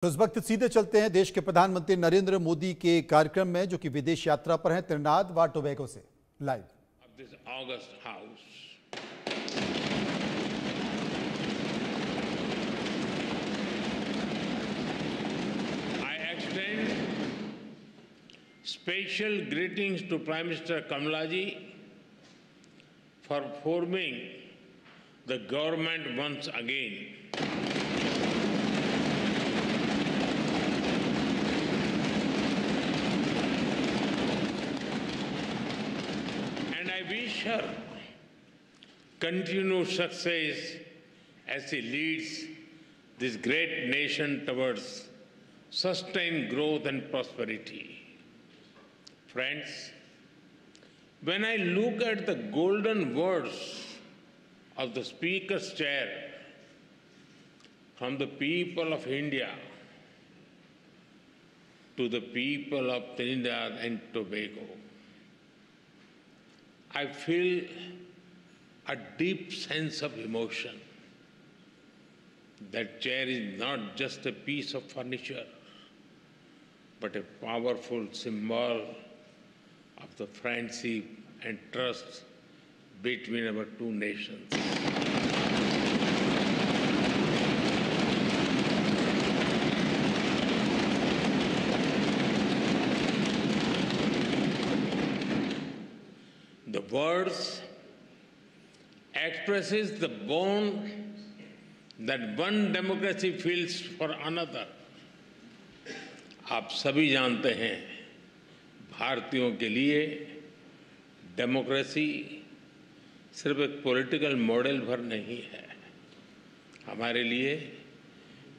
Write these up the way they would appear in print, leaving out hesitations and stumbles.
तो इस वक्त सीधे चलते हैं देश के प्रधानमंत्री नरेंद्र मोदी के कार्यक्रम में, जो कि विदेश यात्रा पर हैं, त्रिनाद व टोबैगो से live. August House. I extend special greetings to Prime Minister Kamalaji for forming the government once again. And I wish her continued success as she leads this great nation towards sustained growth and prosperity. Friends, when I look at the golden words of the Speaker's chair from the people of India to the people of Trinidad and Tobago, I feel a deep sense of emotion. That chair is not just a piece of furniture, but a powerful symbol of the friendship and trust between our two nations. The words expresses the bond that one democracy feels for another. आप सभी जानते हैं, भारतीयों के लिए democracy सिर्फ एक political model भर नहीं है, हमारे लिए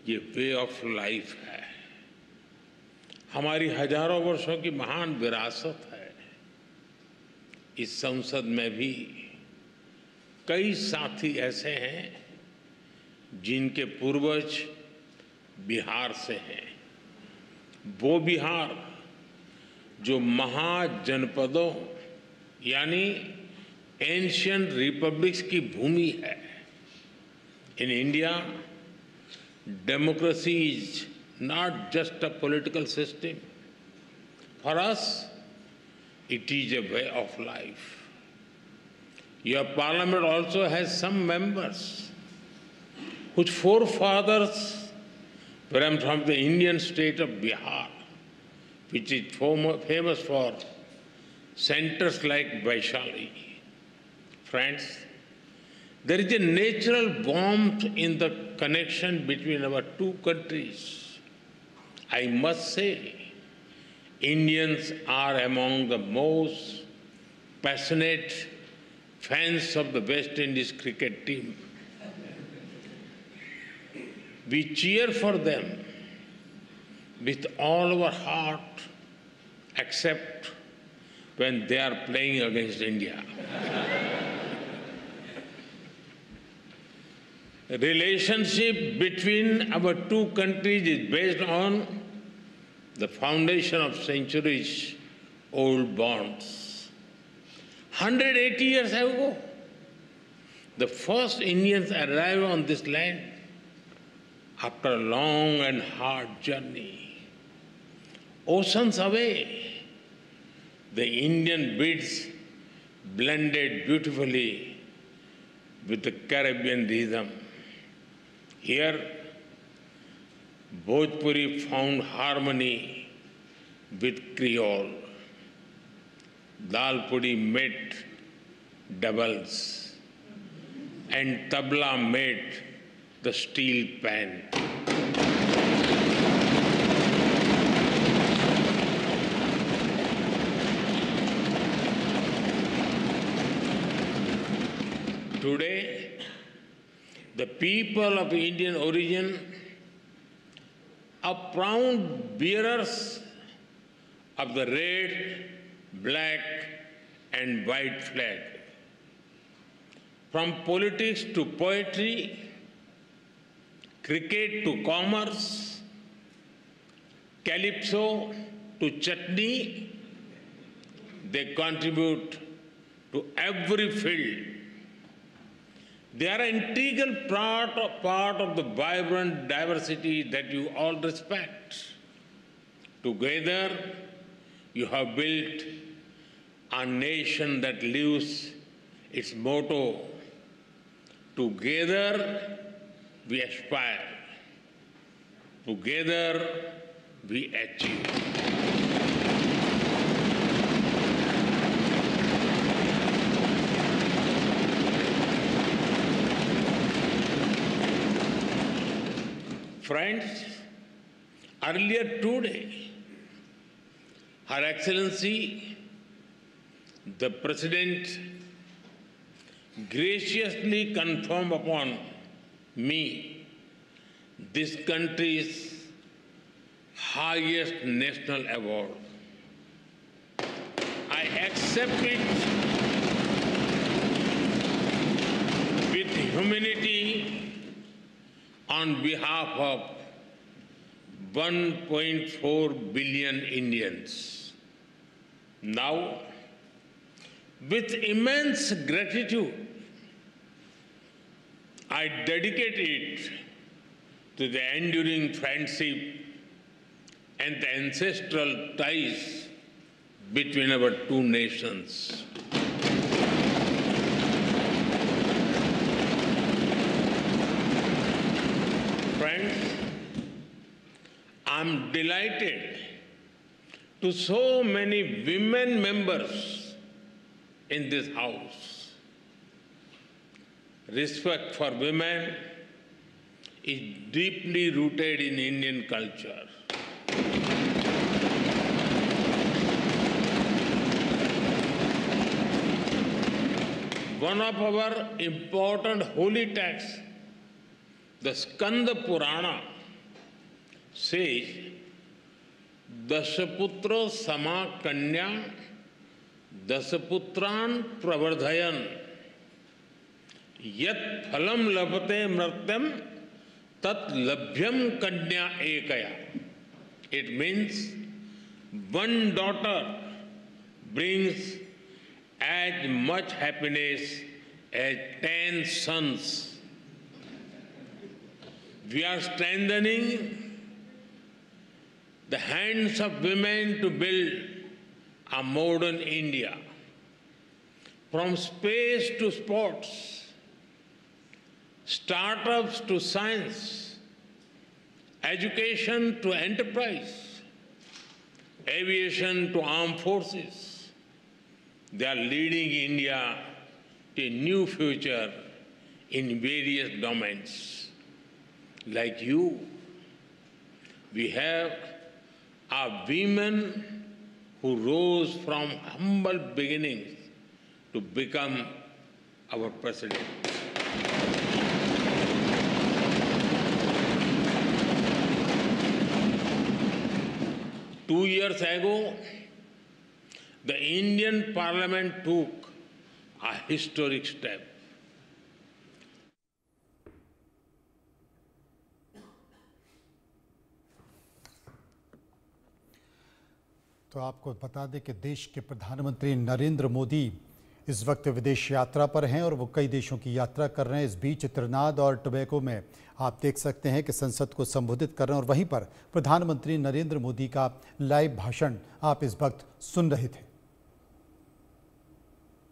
ये वे ऑफ लाइफ है, हमारी हजारों वर्षों की महान विरासत है। इस संसद में भी कई साथी ऐसे हैं जिनके पूर्वज बिहार से हैं। वो बिहार जो महाजनपदों यानी एंशिएंट रिपब्लिक्स की भूमि है। In India, democracy is not just a political system, for us it is a way of life. Your parliament also has some members whose forefathers were from the Indian state of Bihar, which is famous for centers like Vaishali. Friends, there is a natural warmth in the connection between our two countries. I must say, Indians are among the most passionate fans of the West Indies cricket team. We cheer for them with all our heart, except when they are playing against India. The relationship between our two countries is based on the foundation of centuries-old bonds. 180 years ago, the first Indians arrived on this land after a long and hard journey. Oceans away, the Indian beats blended beautifully with the Caribbean rhythm. Here, Bhojpuri found harmony with Creole. Dal puri met doubles, and tabla met the steel pan. Today, the people of Indian origin are proud bearers of the red, black, and white flag. From politics to poetry, cricket to commerce, calypso to chutney, they contribute to every field. They are an integral part of the vibrant diversity that you all respect. Together, you have built a nation that lives its motto, together we aspire, together we achieve. Friends, earlier today, Her Excellency, the President, graciously confirmed upon me this country's highest national award. I accept it with humility on behalf of 1.4 billion Indians. Now, with immense gratitude, I dedicate it to the enduring friendship and the ancestral ties between our two nations. Friends, I'm delighted to so many women members in this House. Respect for women is deeply rooted in Indian culture. One of our important holy texts, the Skanda Purana, says, Dasaputro sama kanya dasaputran pravardhayan yat phalam labate mratyam tat labhyam kanya ekaya. It means one daughter brings as much happiness as 10 sons. We are strengthening the hands of women to build a modern India. From space to sports, startups to science, education to enterprise, aviation to armed forces, they are leading India to a new future in various domains. Like you, we have our women who rose from humble beginnings to become our president. Two years ago, the Indian Parliament took a historic step. तो आपको बता दें कि देश के प्रधानमंत्री नरेंद्र मोदी इस वक्त विदेश यात्रा पर हैं और वो कई देशों की यात्रा कर रहे हैं। इस बीच त्रिनाद और टोबैगो में आप देख सकते हैं कि संसद को संबोधित कर रहे हैं और वहीं पर प्रधानमंत्री नरेंद्र मोदी का लाइव भाषण आप इस वक्त सुन रहे थे।